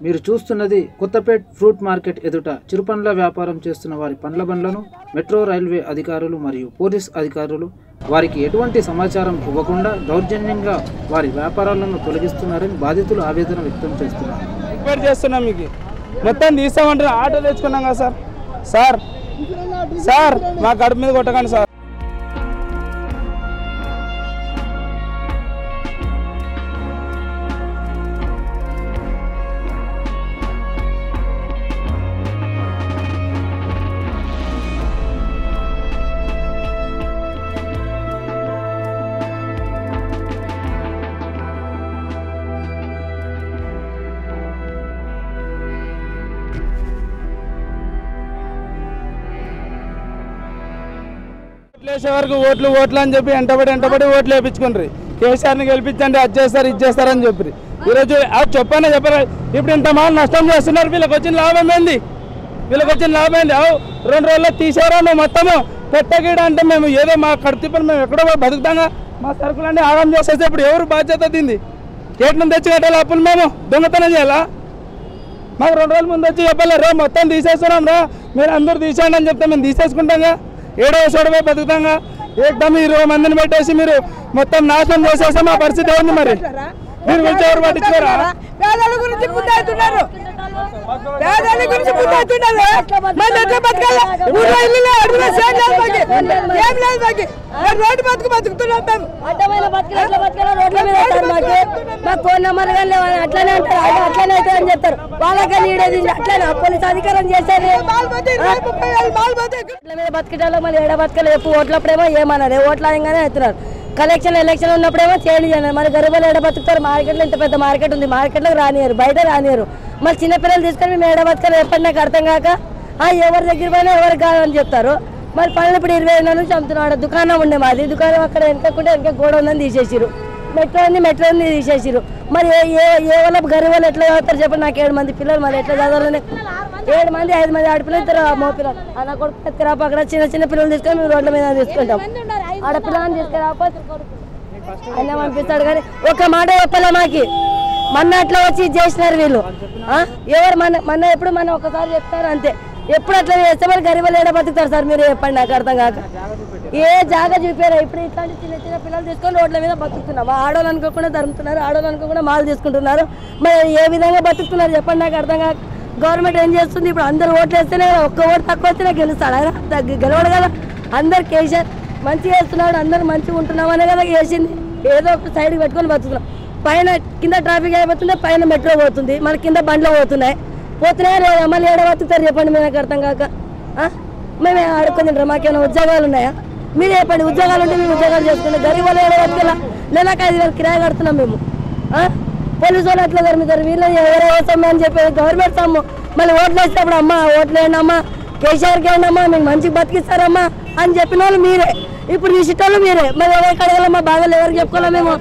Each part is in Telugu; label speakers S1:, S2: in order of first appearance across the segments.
S1: మీరు చూస్తున్నది కొత్తపేట్ ఫ్రూట్ మార్కెట్ ఎదుట చిరుపండ్ల వ్యాపారం చేస్తున్న వారి పండ్ల బండ్లను మెట్రో రైల్వే అధికారులు మరియు పోలీస్ అధికారులు వారికి ఎటువంటి సమాచారం ఇవ్వకుండా దౌర్జన్యంగా వారి వ్యాపారాలను తొలగిస్తున్నారని బాధితులు ఆవేదన వ్యక్తం చేస్తున్నారు.
S2: రిక్వెస్ట్ చేస్తున్నాం, మీకు మొత్తం తీస్తామంటే ఆటో తెచ్చుకున్నాం కదా సార్. సార్ మా కడుపు మీద కొట్టకండి సార్. వరకు ఓట్లు అని చెప్పి ఎంటబడి ఓట్లు వేయించుకుంటారు. కేసీఆర్ని గెలిపించండి, అది చేస్తారు ఇది చేస్తారని చెప్పి ఈరోజు అది చెప్పారు. ఇప్పుడు ఇంత మాల్ నష్టం చేస్తున్నారు. వీళ్ళకి వచ్చిన లాభం ఏంది? 2 రోజుల్లో తీసారా నువ్వు మొత్తము పెట్టగీడ అంటే మేము ఏదో మా కడుపుని మేము ఎక్కడో బతుకుతాగా మా సరుకులన్నీ ఆగం చేసేస్తే ఇప్పుడు ఎవరు బాధ్యత తింది? కేట్నం తెచ్చి కట్టాలి అప్పులు మేము దొంగతనం చేయాలా? మాకు 2 రోజుల ముందు వచ్చి చెప్పాలి రే మొత్తం తీసేస్తున్నాం రా మీరు అందరూ తీసేయండి అని చెప్తే మేము తీసేసుకుంటాంగా. 7వ చోటపై బతుకుతాంగా. ఏకదమ్ 20 మందిని పెట్టేసి మీరు మొత్తం నాశనం చేసేస్తే మా పరిస్థితి ఏంది? మరి మీరు గురించి ఎవరు పట్టించుకోరా?
S3: పేదల గురించి ముందవుతున్నారు. పేదల గురించి ముందవుతున్నారు. మరి ఎట్లా బతకాలి? ఊళ్ళో ఇల్లు అడుగులో సేమ్ లేదు మాకు, ఏం లేదు మాకు. రోడ్డు బతుకుతున్నాం మేము.
S4: అడ్డమైన బతుకులు ఎట్లా బతకాలో రోడ్ల మీద వేస్తారు మాకు. మాకు ఫోన్ నెంబర్ కానీ లేవని అట్లనే అంటారు, అట్లనే అవుతుంది అని చెప్తారు. వాళ్ళకని ఈడేది అట్లనే పోలీసు అధికారం చేసేది. రోడ్ల మీద బతికేటాలో మళ్ళీ ఏడ బతకలు చెప్పు. ఓట్లప్పుడేమో ఏమన్నారు, ఓట్లు అనగానే అవుతున్నారు. ఎలక్షన్ ఉన్నప్పుడేమో చేంజ్ చేయలేదు. మరి గరీబులు ఏడ బతుకుతారు? మార్కెట్లో ఇంత పెద్ద మార్కెట్ ఉంది, మార్కెట్లోకి రానియరు, బయట రానియరు. మళ్ళీ చిన్నపిల్లలు తీసుకొని మేము ఏడ బతకాలి ఎప్పటి నాకు అర్థం కాక ఎవరి దగ్గర పోయినా ఎవరికి కాదని చెప్తారు. మరి పనులు ఇప్పుడు 20 ఏళ్ళ నుంచి అమ్ముతున్నాడు. దుకాణం ఉండే మాది, దుకాణం అక్కడ వెనక గోడ ఉందని తీసేసిరు. మెట్రో ఉంది తీసేసిరు. మరి ఏ వాళ్ళ గరీబ్ వాళ్ళు ఎట్లా చదువుతారు చెప్పండి? నాకు 7 మంది పిల్లలు, మరి ఎట్లా చదవాలని? 7 మంది 5 మంది ఆడపిల్లలు, 2 మో పిల్లలు. అన్న కొడుకు ఎత్తుకురాప అక్కడ చిన్న పిల్లలు తీసుకొని మేము రోడ్ల మీద తీసుకుంటాం. ఆడపిల్లని తీసుకురాప అన్న పంపిస్తాడు. కానీ ఒక మాట చెప్పలే మాకి. మొన్న అట్లా వచ్చి చేసినారు వీళ్ళు. ఎవరు మన ఎప్పుడు మన ఒకసారి చెప్తారు అంతే. ఎప్పుడు అట్లా చేస్తే మరి గరీబులు ఏడ బతుకుతారు సార్? మీరు చెప్పండి, నాకు అర్థం కాక. ఏ జాగా చూపారా? ఇప్పుడు ఇట్లాంటి చిన్న పిల్లలు తీసుకొని రోడ్ల మీద బతుకుతున్నాం. ఆడోళ్ళు అనుకోకుండా తరుముతున్నారు, ఆడోళ్ళు అనుకోకుండా మాలు తీసుకుంటున్నారు. మరి ఏ విధంగా బతుకుతున్నారు చెప్పండి, నాకు అర్థం కాక. గవర్నమెంట్ ఏం చేస్తుంది? ఇప్పుడు అందరు ఓట్లు వేస్తేనే కదా, ఒక్క ఓటు తక్కువ వస్తేనే గెలుస్తాడు. ఆయన గెలవడు కదా. అందరు కేసీఆర్ మంచిగా వేస్తున్నాడు, అందరు మంచిగా ఉంటున్నామనే కదా వేసింది. ఏదో ఒక సైడ్కి పెట్టుకొని బతుకుతున్నాం. పైన కింద ట్రాఫిక్ అయిపోతుంది, పైన మెట్రో పోతుంది, మన కింద బండ్లు పోతున్నాయి లేదా? మళ్ళీ ఏడ బతుకుతారు చెప్పండి, మీకు అర్థం కాక. మేమే ఆడుకొని తింటారు. మాకేమైనా ఉద్యోగాలు ఉన్నాయా? మీరు చెప్పండి. ఉద్యోగాలు ఉంటే మేము ఉద్యోగాలు చేసుకుంటాం. గరీబ్ వాళ్ళు ఏడ బతుకులా? నెలకు 5,000 కిరాయి కడుతున్నాం మేము. పోలీసు వాళ్ళు ఎట్లా జరుగుతారు? వీళ్ళు ఎవరో సొమ్ము అని చెప్పేది గవర్నమెంట్ సొమ్ము. మళ్ళీ ఓట్లు వేసేటప్పుడు అమ్మా ఓట్లు వేయండి అమ్మా, కేసీఆర్కి వేయండి అమ్మా, మీకు మంచిగా బతికిస్తారమ్మా అని చెప్పిన వాళ్ళు మీరే. ఇప్పుడు ఈ సిట్టోళ్ళు మీరే. మరి ఎవరికి అడగాలమ్మా? బాధలు ఎవరికి చెప్పుకోవాలా? మేము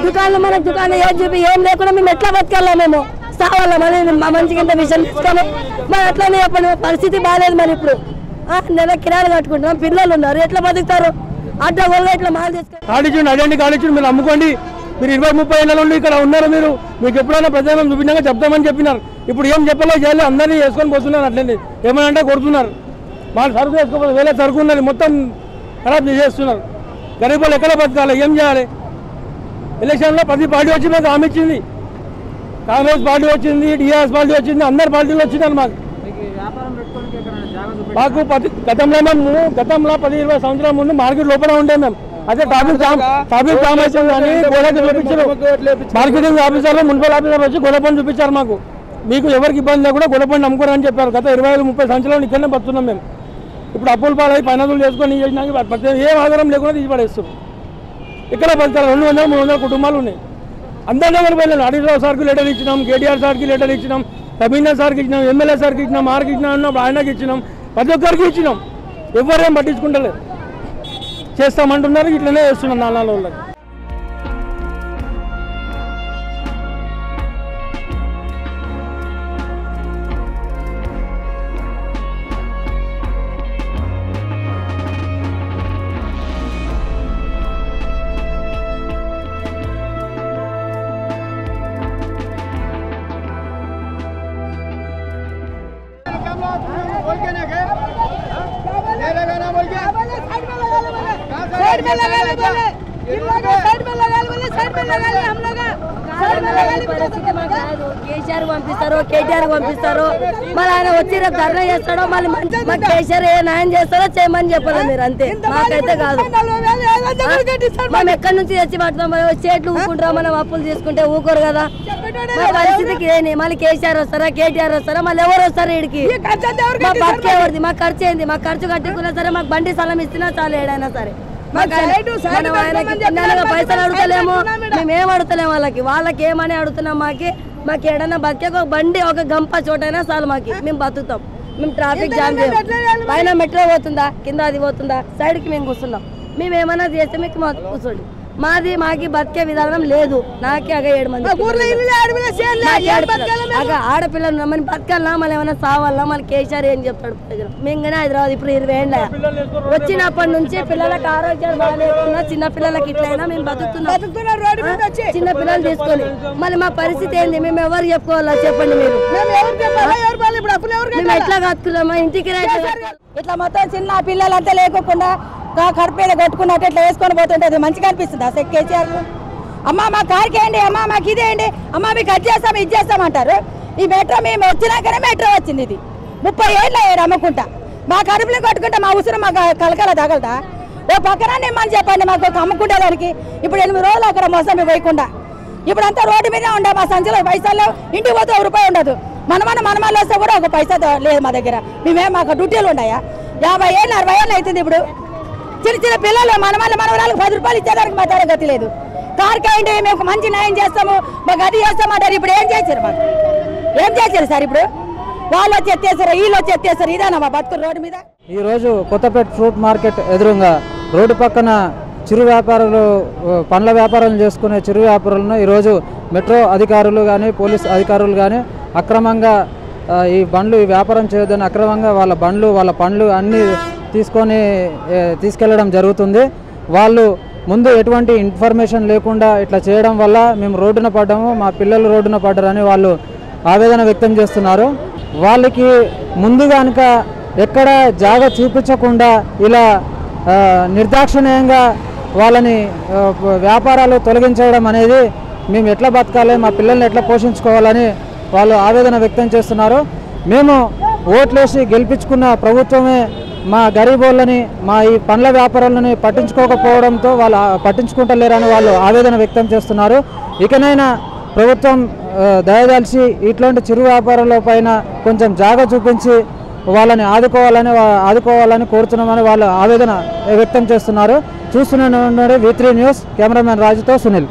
S4: దుకాణంలో మనకు దుకాణం ఏం చెప్పి ఏం లేకుండా మేము ఎట్లా బతకాలా? మేము సావాలా? మరి మంచిగా ఇంత విషయం తీసుకొని మరి అట్లానే చెప్పండి. పరిస్థితి బాగాలేదు. మరి ఇప్పుడు నెల కిరాయిలు కట్టుకుంటున్నాం, పిల్లలు ఉన్నారు, ఎట్లా బతుకుతారు? అట్లా వాళ్ళు ఎట్లా మాలు తీసుకొని
S2: కానిచ్చిండి మీరు అమ్ముకోండి. మీరు 20-30 ఏళ్ళ నుండి ఇక్కడ ఉన్నారు. మీకు ఎప్పుడైనా ప్రజలను చూపించాక చెప్తామని చెప్పినారు. ఇప్పుడు ఏం చెప్పలేదు, చేయలేదు, అందరినీ వేసుకొని పోతున్నారు. అట్లనే ఏమనంటే కొడుతున్నారు. వాళ్ళు సరుకు వేసుకోకపోతే వేరే సరుకు ఉన్నది మొత్తం ఖరాబ్ చేసేస్తున్నారు. గరీబ్ వాళ్ళు ఎక్కడ బతకాలి? ఏం చేయాలి? ఎలక్షన్లో ప్రతి పార్టీ వచ్చి మాకు హామీ ఇచ్చింది. కాంగ్రెస్ పార్టీ వచ్చింది, టీఆర్ఎస్ పార్టీ వచ్చింది, అందరు పార్టీలు వచ్చినారు. మాకు గతంలో 10-20 సంవత్సరాల ముందు మార్కెట్ లోపల ఉండే మేము. అదే ట్రాఫిక్ జామ్ అవుతుంది కానీ గోడ చూపించారు. మార్కెటింగ్ ఆఫీసర్లు, మున్సిపల్ ఆఫీసర్లు వచ్చి గొడవపని చూపించారు. మాకు మీకు ఎవరికి ఇబ్బంది లేకుండా గొడవపని నమ్ముకోరని చెప్పారు. గత 25-30 సంవత్సరాలు ఇక్కడనే బతున్నాం మేము. ఇప్పుడు అప్పులు పాలై పైనదులు చేసుకొని ఏం ఆధారం లేకుండా తీసి పడేస్తాం. ఇక్కడ బతకాలి. 200-300 కుటుంబాలు ఉన్నాయి. అందరి దగ్గర వెళ్ళాను. హరీశ్రావు సార్కి లెటర్ ఇచ్చినాం, కేటీఆర్ సార్కి లెటర్ ఇచ్చినాం, కబీనా సార్కి ఇచ్చినాం, ఎమ్మెల్యే సార్కి ఇచ్చినాం, ఆర్కి ఇచ్చినాం, ఆయనకి ఇచ్చినాం, ప్రతి ఒక్కరికి ఇచ్చినాం. ఎవరేం పట్టించుకుంటలేదు. చేస్తామంటున్నారు, ఇట్లనే చేస్తున్నారు నాలుగు వాళ్ళకి.
S3: साइड में लगा ले बोले, इन लोगों साइड में लगा ले बोले, साइड में लगा ले हम लोग साइड में लगा ले.
S4: పరిస్థితి మాకు కాదు. కేసీఆర్ పంపిస్తారు, కేటీఆర్ పంపిస్తారు, మళ్ళీ ఆయన వచ్చి రేపు ధర్నా చేస్తాడో మళ్ళీ మాకు కేసీఆర్ ఏ న్యాయం చేస్తారో చేయమని చెప్పాలి మీరు, అంతే. మాకైతే కాదు. మనం ఎక్కడి నుంచి తెచ్చి పడతాం, స్టేట్లు ఊరుకుంటారా, మనం అప్పులు తీసుకుంటే ఊకోరు కదా. మా పరిస్థితికి ఏంటి, మళ్ళీ కేసీఆర్ వస్తారా, కేటీఆర్ వస్తారా, మళ్ళీ ఎవరు వస్తారు వీడికి? మా బతికే ఎవరిది, మాకు ఖర్చు ఏంది, మాకు ఖర్చు కట్టుకున్నా సరే, మాకు బండి స్థలం ఇస్తున్నా చాలు ఏడైనా సరే. మనం ఆయనకి పుణ్యాలుగా పైసలు అడుగుతలేము, మేమేం అడుగుతలేము వాళ్ళకి ఏమని అడుగుతున్నాం. మాకు ఏడన్నా బతికే ఒక బండి ఒక గంప చోటైనా చాలు, మేము బతుకుతాం. మేము ట్రాఫిక్ జామ్ చేయం, పైన మెట్రో పోతుందా, కింద అది పోతుందా, సైడ్కి మేము కూర్చున్నాం. మేము ఏమైనా చేస్తే మీకు కూర్చోండి. మాకి బతికే విధానం లేదు. నాకే 7 మంది ఆడపిల్లలు మనం బతకాలన్నా, మళ్ళీ ఏమైనా సావాలన్నా, మళ్ళీ కేసీఆర్ ఏం చెప్తాడు ప్రజలు. మేము హైదరాబాద్ ఇప్పుడు 20 ఏళ్ళ వచ్చినప్పటి నుంచి పిల్లలకు ఆరోగ్యాలు బాగాలేకుండా, చిన్న పిల్లలకి ఇట్లయినా మేము బతుకుతున్నాం. చిన్న పిల్లలు తీసుకొని మళ్ళీ మా పరిస్థితి ఏంది, మేము ఎవరు చెప్పుకోవాలా చెప్పండి మీరు? మేము ఎట్లా కట్టుకున్నామా ఇంటికి
S5: ఇట్లా మొత్తం చిన్న పిల్లలంతా లేకుండా కడుపేద కొట్టుకున్నట్టు ఇట్లా వేసుకొని పోతుంటే మంచిగా అనిపిస్తుంది అసలు కేసీఆర్. అమ్మ మా కార్కి వేయండి, అమ్మ మాకు ఇదేయండి, అమ్మ మీకు అది చేస్తాం ఇది చేస్తామంటారు. ఈ మెట్రో మేము వచ్చినాకనే మెట్రో వచ్చింది. ఇది 30 ఏళ్ళు అయ్యాడు అమ్మకుంటా. మా కడుపులో కొట్టుకుంటే మా ఉసురు మాకు కలకల తగలదా? ఓ పక్కన ఇమ్మని చెప్పండి మాకు ఒక అమ్ముకుంటే దానికి. ఇప్పుడు 8 రోజులు అక్కడ మోసం పోయకుండా ఇప్పుడు అంతా రోడ్డు మీదే ఉండే. మా సంచులో పైసలు ఇంటికి పోతే ₹1 ఉండదు. మనమాలు వస్తే కూడా ఒక పైసా లేదు మా దగ్గర. మాకు డ్యూటీలు ఉన్నాయా? 50 ఏళ్ళు 60 ఏళ్ళు అవుతుంది. ఇప్పుడు చిన్న పిల్లలు మనవాళ్ళకి ₹10 ఇచ్చేదానికి మా తర గతి లేదు. కార్కి అయింది మేము మంచి న్యాయం చేస్తాము, మాకు అది చేస్తామంటారు. ఇప్పుడు ఏం చేశారు? మాకు ఏం చేశారు సార్? ఇప్పుడు వాళ్ళు వచ్చి ఎత్తేసారు, వీళ్ళు వచ్చి ఎత్తేసారు. ఇదేనా మా బతుకు రోడ్డు మీద?
S1: ఈరోజు కొత్తపేట ఫ్రూట్ మార్కెట్ ఎదురుగా రోడ్డు పక్కన చిరు వ్యాపారులు, పండ్ల వ్యాపారాలు చేసుకునే చిరు వ్యాపారులను ఈరోజు మెట్రో అధికారులు కానీ, పోలీస్ అధికారులు కానీ అక్రమంగా ఈ వ్యాపారం చేయొద్దని అక్రమంగా వాళ్ళ పండ్లు అన్నీ తీసుకెళ్లడం జరుగుతుంది. వాళ్ళు ముందు ఎటువంటి ఇన్ఫర్మేషన్ లేకుండా ఇట్లా చేయడం వల్ల మేము రోడ్డున పడ్డాము, మా పిల్లలు రోడ్డున పడ్డారని వాళ్ళు ఆవేదన వ్యక్తం చేస్తున్నారు. వాళ్ళకి ముందు కనుక ఎక్కడ జాగ చూపించకుండా ఇలా నిర్దాక్షిణ్యంగా వాళ్ళని వ్యాపారాలు తొలగించడం అనేది మేము ఎట్లా బతకాలి, మా పిల్లల్ని ఎట్లా పోషించుకోవాలని వాళ్ళు ఆవేదన వ్యక్తం చేస్తున్నారు. మేము ఓట్లేసి గెలిపించుకున్న ప్రభుత్వమే మా గరీబోళ్ళని, మా ఈ పండ్ల వ్యాపారాలని పట్టించుకోకపోవడంతో వాళ్ళు పట్టించుకుంటలేరని వాళ్ళు ఆవేదన వ్యక్తం చేస్తున్నారు. ఇకనైనా ప్రభుత్వం దయదలిచి ఇట్లాంటి చిరు వ్యాపారాల పైన కొంచెం జాగ చూపించి వాళ్ళని ఆదుకోవాలని కోరుతున్నామని వాళ్ళు ఆవేదన వ్యక్తం చేస్తున్నారు. చూస్తూనే ఉండండి V3 న్యూస్. కెమెరామెన్ రాజుతో సునీల్.